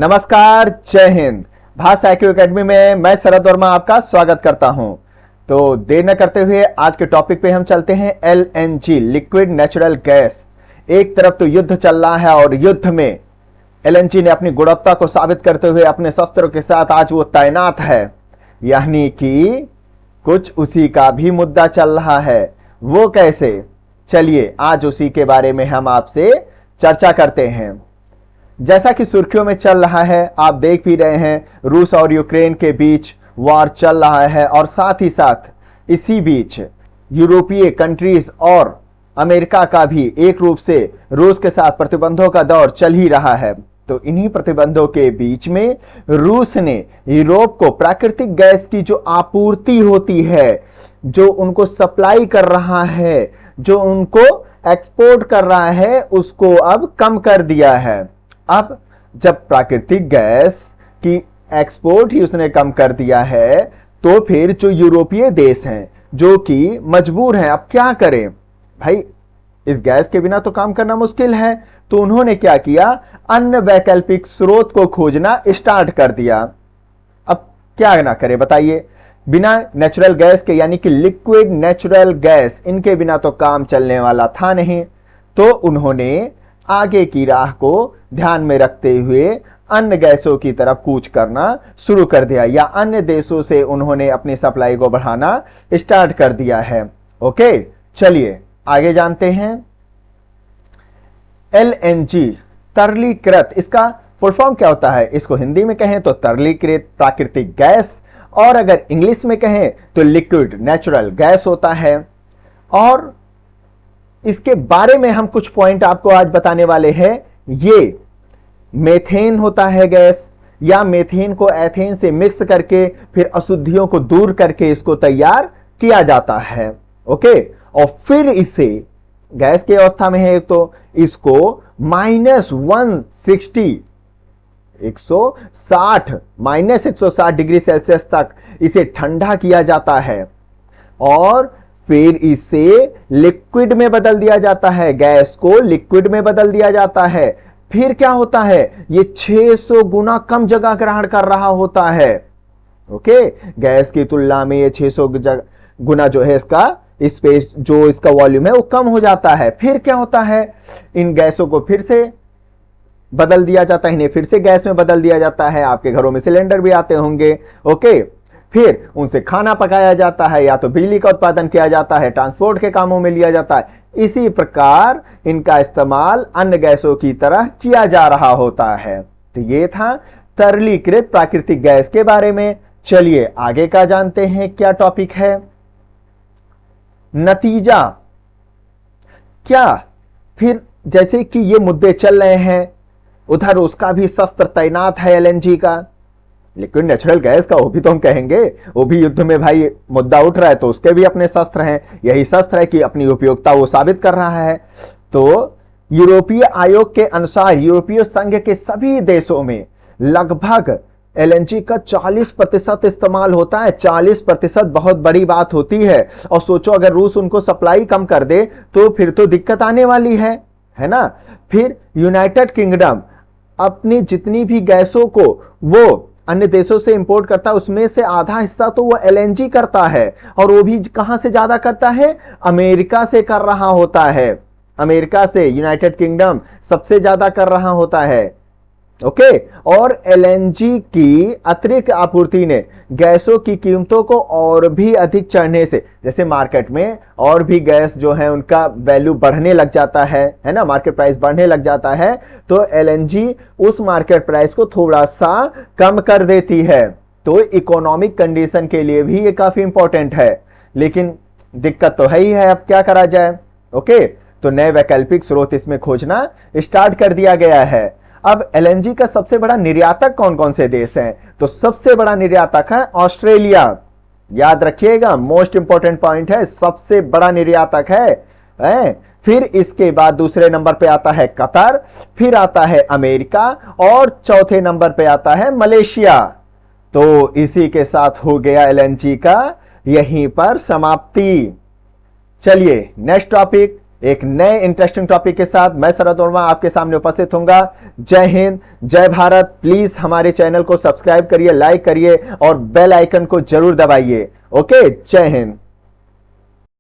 नमस्कार, जय हिंद। भाषा IQ एकेडमी में मैं शरद वर्मा आपका स्वागत करता हूं। तो देर न करते हुए आज के टॉपिक पे हम चलते हैं। LNG, liquid natural gas. एक तरफ तो युद्ध चल रहा है और युद्ध में LNG ने अपनी गुणवत्ता को साबित करते हुए अपने शस्त्रों के साथ आज वो तैनात है, यानी कि कुछ उसी का भी मुद्दा चल रहा है। वो कैसे, चलिए आज उसी के बारे में हम आपसे चर्चा करते हैं। जैसा कि सुर्खियों में चल रहा है, आप देख भी रहे हैं, रूस और यूक्रेन के बीच वॉर चल रहा है और साथ ही साथ इसी बीच यूरोपीय कंट्रीज और अमेरिका का भी एक रूप से रूस के साथ प्रतिबंधों का दौर चल ही रहा है। तो इन्हीं प्रतिबंधों के बीच में रूस ने यूरोप को प्राकृतिक गैस की जो आपूर्ति होती है, जो उनको सप्लाई कर रहा है, जो उनको एक्सपोर्ट कर रहा है, उसको अब कम कर दिया है। अब जब प्राकृतिक गैस की एक्सपोर्ट ही उसने कम कर दिया है, तो फिर जो यूरोपीय देश हैं जो कि मजबूर हैं, अब क्या करें भाई, इस गैस के बिना तो काम करना मुश्किल है। तो उन्होंने क्या किया, अन्य वैकल्पिक स्रोत को खोजना स्टार्ट कर दिया। अब क्या ना करे बताइए, बिना नेचुरल गैस के, यानी कि लिक्विड नेचुरल गैस, इनके बिना तो काम चलने वाला था नहीं। तो उन्होंने आगे की राह को ध्यान में रखते हुए अन्य गैसों की तरफ कूच करना शुरू कर दिया, या अन्य देशों से उन्होंने अपनी सप्लाई को बढ़ाना स्टार्ट कर दिया है। ओके, चलिए आगे जानते हैं। LNG, तरलीकृत, इसका फुल फॉर्म क्या होता है? इसको हिंदी में कहें तो तरलीकृत प्राकृतिक गैस, और अगर इंग्लिश में कहें तो लिक्विड नेचुरल गैस होता है। और इसके बारे में हम कुछ पॉइंट आपको आज बताने वाले हैं। ये मेथेन होता है गैस, या मेथेन को एथेन से मिक्स करके फिर अशुद्धियों को दूर करके इसको तैयार किया जाता है। ओके, और फिर इसे गैस की अवस्था में है तो इसको -160 डिग्री सेल्सियस तक इसे ठंडा किया जाता है और फिर इसे लिक्विड में बदल दिया जाता है। गैस को लिक्विड में बदल दिया जाता है। फिर क्या होता है, ये 600 गुना कम जगह ग्रहण कर रहा होता है। ओके, गैस की तुलना में ये 600 गुना जो है इसका स्पेस, जो इसका वॉल्यूम है वो कम हो जाता है। फिर क्या होता है, इन गैसों को फिर से बदल दिया जाता है, इन्हें फिर से गैस में बदल दिया जाता है। आपके घरों में सिलेंडर भी आते होंगे। ओके, फिर उनसे खाना पकाया जाता है, या तो बिजली का उत्पादन किया जाता है, ट्रांसपोर्ट के कामों में लिया जाता है। इसी प्रकार इनका इस्तेमाल अन्य गैसों की तरह किया जा रहा होता है। तो ये था तरलीकृत प्राकृतिक गैस के बारे में। चलिए आगे का जानते हैं, क्या टॉपिक है। नतीजा क्या, फिर जैसे कि ये मुद्दे चल रहे हैं, उधर उसका भी शस्त्र तैनात है LNG का, लिक्विड नेचुरल गैस का, वो भी तो हम कहेंगे, वो भी युद्ध में भाई मुद्दा उठ रहा है तो उसके भी अपने शस्त्र हैं। यही शस्त्र है कि अपनी उपयोगिता वो साबित कर रहा है। तो यूरोपीय आयोग के अनुसार यूरोपीय संघ के सभी देशों में लगभग LNG का 40% इस्तेमाल होता है। 40% बहुत बड़ी बात होती है। और सोचो अगर रूस उनको सप्लाई कम कर दे तो फिर तो दिक्कत आने वाली है ना। फिर यूनाइटेड किंगडम अपनी जितनी भी गैसों को वो अन्य देशों से इंपोर्ट करता है, उसमें से आधा हिस्सा तो वो LNG करता है, और वो भी कहां से ज्यादा करता है, अमेरिका से कर रहा होता है। अमेरिका से यूनाइटेड किंगडम सबसे ज्यादा कर रहा होता है। ओके, और LNG की अतिरिक्त आपूर्ति ने गैसों की कीमतों को और भी अधिक चढ़ने से, जैसे मार्केट में और भी गैस जो है उनका वैल्यू बढ़ने लग जाता है ना, मार्केट प्राइस बढ़ने लग जाता है, तो LNG उस मार्केट प्राइस को थोड़ा सा कम कर देती है। तो इकोनॉमिक कंडीशन के लिए भी ये काफी इंपॉर्टेंट है। लेकिन दिक्कत तो है ही है, अब क्या करा जाए। ओके, तो नए वैकल्पिक स्रोत इसमें खोजना स्टार्ट कर दिया गया है। अब LNG का सबसे बड़ा निर्यातक कौन कौन से देश हैं? तो सबसे बड़ा निर्यातक है ऑस्ट्रेलिया। याद रखिएगा, मोस्ट इंपॉर्टेंट पॉइंट है, सबसे बड़ा निर्यातक है। फिर इसके बाद दूसरे नंबर पे आता है कतर, फिर आता है अमेरिका, और चौथे नंबर पे आता है मलेशिया। तो इसी के साथ हो गया LNG का यहीं पर समाप्ति। चलिए नेक्स्ट टॉपिक, एक नए इंटरेस्टिंग टॉपिक के साथ मैं शरद वर्मा आपके सामने उपस्थित होऊंगा। जय हिंद, जय भारत। प्लीज हमारे चैनल को सब्सक्राइब करिए, लाइक करिए और बेल आइकन को जरूर दबाइए। ओके, जय हिंद।